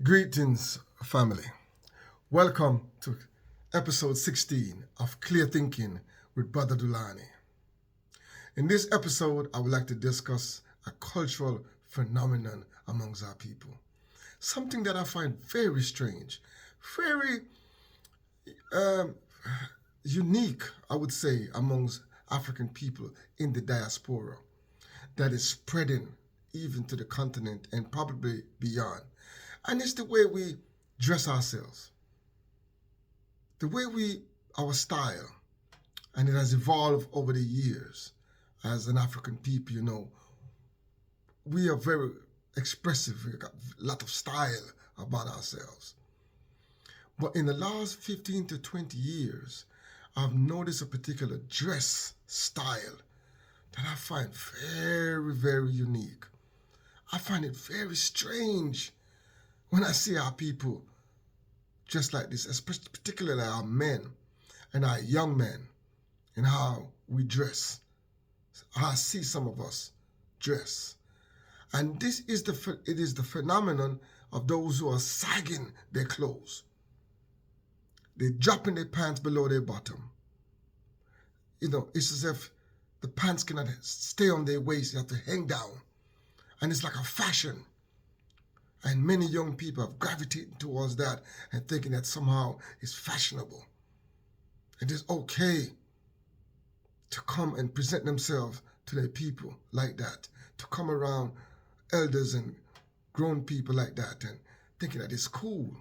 Greetings, family. Welcome to episode 16 of Clear Thinking with Brother Dulani. In this episode, I would like to discuss a cultural phenomenon amongst our people. Something that I find very strange, very unique, I would say, amongst African people in the diaspora that is spreading even to the continent and probably beyond. And it's the way we dress ourselves, our style, and it has evolved over the years. As an African people, we are very expressive. We got a lot of style about ourselves. But in the last 15 to 20 years, I've noticed a particular dress style that I find very, very unique. I find it very strange when I see our people just like this, especially particularly our men and our young men, and how we dress. I see some of us dress. And it is the phenomenon of those who are sagging their clothes. They're dropping their pants below their bottom. It's as if the pants cannot stay on their waist. They have to hang down. And it's like a fashion. And many young people have gravitated towards that and thinking that somehow it's fashionable. It is okay to come and present themselves to their people like that, to come around elders and grown people like that and thinking that it's cool.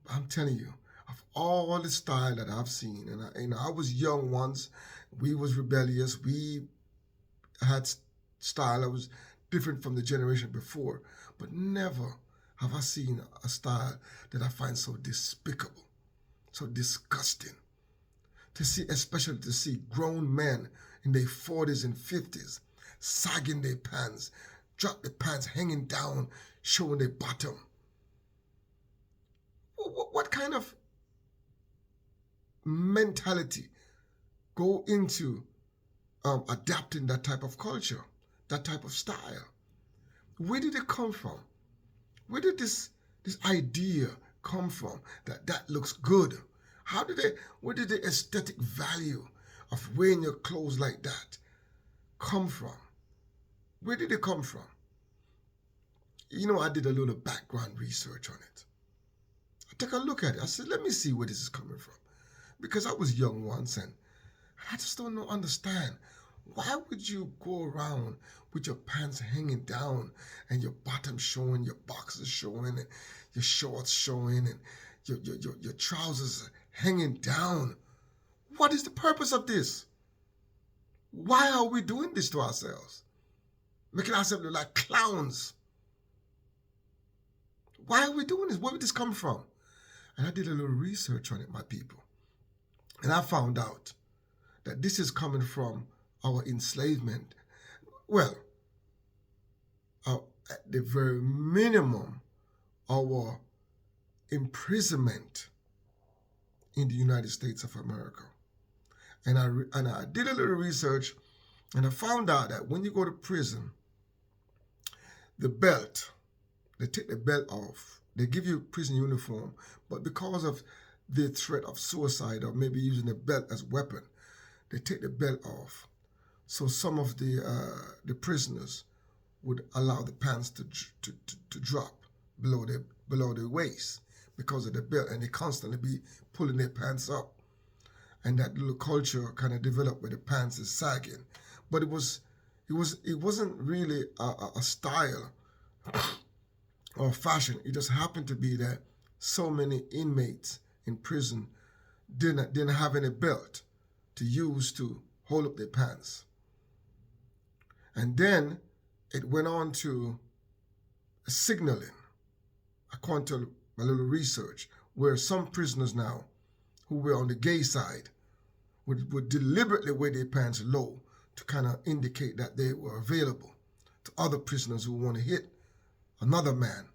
But I'm telling you, of all the style that I've seen, and I was young once, we was rebellious, we had style that was different from the generation before, but never have I seen a style that I find so despicable, so disgusting. Especially to see grown men in their 40s and 50s sagging their pants, drop the pants hanging down, showing their bottom. What kind of mentality go into adapting that type of culture, that type of style? Where did it come from? Where did this idea come from that looks good? Where did the aesthetic value of wearing your clothes like that come from? Where did it come from? I did a little background research on it. I took a look at it. I said, let me see where this is coming from. Because I was young once and I just don't understand. Why would you go around with your pants hanging down and your bottom showing, your boxers showing, and your shorts showing, and your trousers hanging down? What is the purpose of this? Why are we doing this to ourselves? Making ourselves look like clowns. Why are we doing this? Where did this come from? And I did a little research on it, my people. And I found out that this is coming from our enslavement. Well, at the very minimum, our imprisonment in the United States of America. And I did a little research, and I found out that when you go to prison, the belt, they take the belt off. They give you prison uniform, but because of the threat of suicide or maybe using the belt as a weapon, they take the belt off. So some of the prisoners would allow the pants to drop below their waist because of the belt, and they constantly be pulling their pants up. And that little culture kind of developed where the pants is sagging. But it wasn't really a style or fashion. It just happened to be that so many inmates in prison didn't have any belt to use to hold up their pants. And then it went on to signaling, according to my little research, where some prisoners now who were on the gay side would deliberately wear their pants low to kind of indicate that they were available to other prisoners who want to hit another man.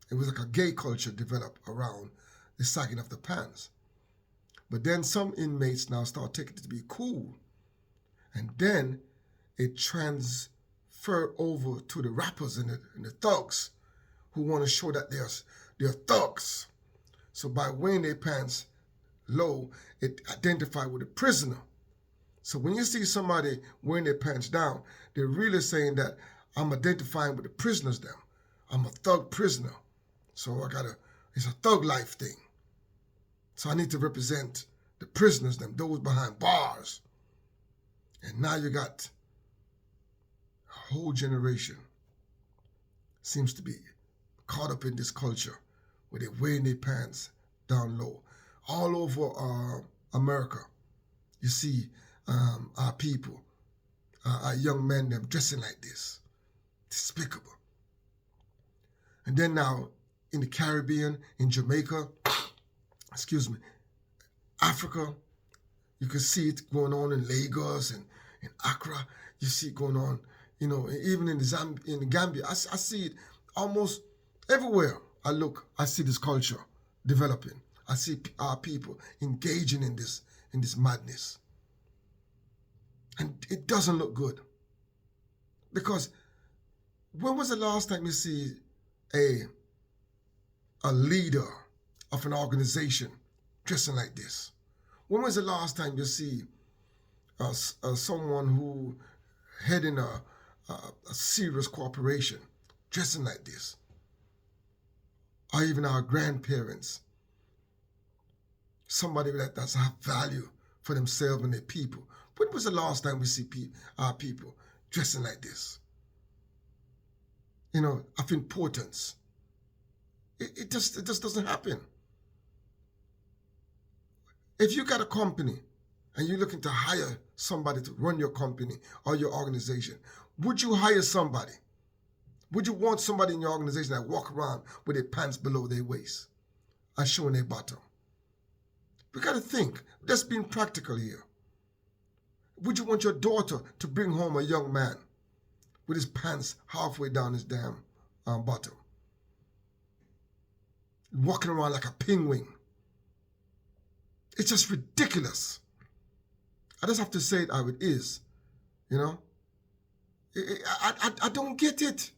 It was like a gay culture developed around the sagging of the pants. But then some inmates now start taking it to be cool. And then it transferred over to the rappers and the thugs who want to show that they're thugs. So by wearing their pants low, it identifies with a prisoner. So when you see somebody wearing their pants down, they're really saying that I'm identifying with the prisoners them. I'm a thug prisoner. So it's a thug life thing. So I need to represent the prisoners them, those behind bars. And now you got a whole generation seems to be caught up in this culture where they're wearing their pants down low. All over America, you see our people, our young men, them dressing like this. Despicable. And then now in the Caribbean, in Jamaica, Africa, you can see it going on in Lagos and in Accra. You see it going on, even in Gambia. I see it almost everywhere I look. I see this culture developing. I see our people engaging in this madness. And it doesn't look good. Because when was the last time you see a leader of an organization dressing like this? When was the last time you see someone who heading a serious corporation dressing like this? Or even our grandparents, somebody that does have value for themselves and their people. When was the last time we see our people dressing like this? Of importance. It just doesn't happen. If you got a company and you're looking to hire somebody to run your company or your organization, would you hire somebody? Would you want somebody in your organization that walk around with their pants below their waist and showing their bottom? We got to think. Let's be practical here. Would you want your daughter to bring home a young man with his pants halfway down his damn bottom, walking around like a penguin? It's just ridiculous. I just have to say it how it is. I don't get it.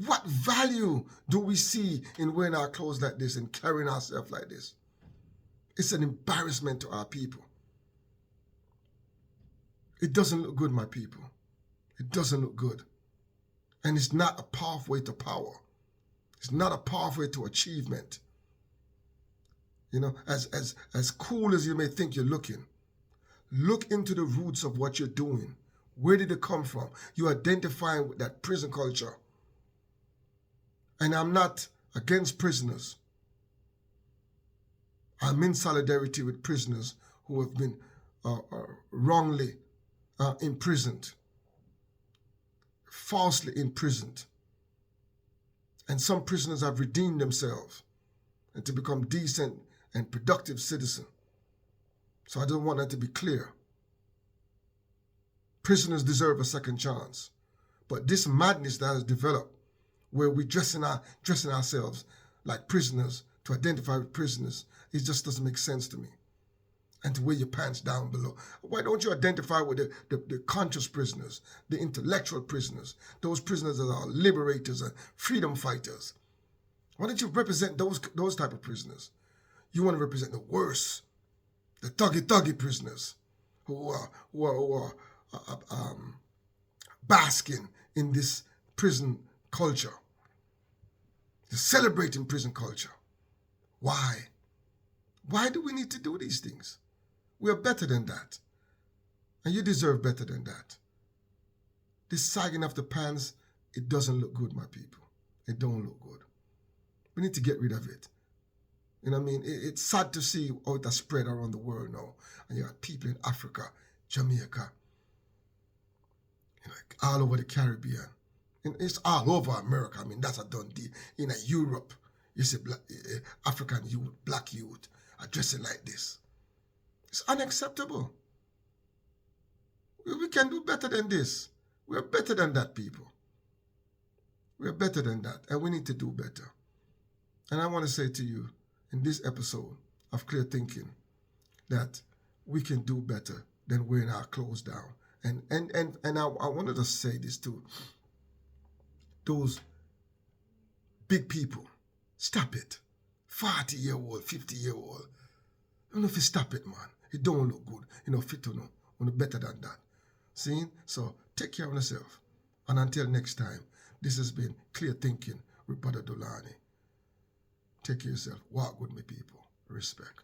What value do we see in wearing our clothes like this and carrying ourselves like this? It's an embarrassment to our people. It doesn't look good, my people. It doesn't look good. And it's not a pathway to power. It's not a pathway to achievement. As cool as you may think you're looking, look into the roots of what you're doing. Where did it come from? You're identifying with that prison culture. And I'm not against prisoners. I'm in solidarity with prisoners who have been wrongly imprisoned, falsely imprisoned. And some prisoners have redeemed themselves and to become decent and productive citizens. So I don't want that to be clear. Prisoners deserve a second chance. But this madness that has developed, where we're dressing ourselves like prisoners to identify with prisoners, it just doesn't make sense to me. And to wear your pants down below. Why don't you identify with the conscious prisoners, the intellectual prisoners, those prisoners that are liberators and freedom fighters? Why don't you represent those type of prisoners? You want to represent the worst, the thuggy prisoners who are basking in this prison culture. They're celebrating prison culture. Why? Why do we need to do these things? We are better than that. And you deserve better than that. This sagging of the pants, it doesn't look good, my people. It don't look good. We need to get rid of it. It's sad to see how it has spread around the world now. And you got people in Africa, Jamaica, all over the Caribbean. And it's all over America. That's a done deal. In Europe, you see African youth, black youth, are dressing like this. It's unacceptable. We can do better than this. We're better than that, people. We're better than that, and we need to do better. And I want to say to you, in this episode of Clear Thinking, that we can do better than wearing our clothes down. And I wanted to say this to those big people. Stop it. 40-year-old, 50-year-old. I don't know if you stop it, man. It don't look good. Fit to know. Better than that. See? So take care of yourself. And until next time, this has been Clear Thinking with Brother Dulani. Take care of yourself. Walk with me, people. Respect.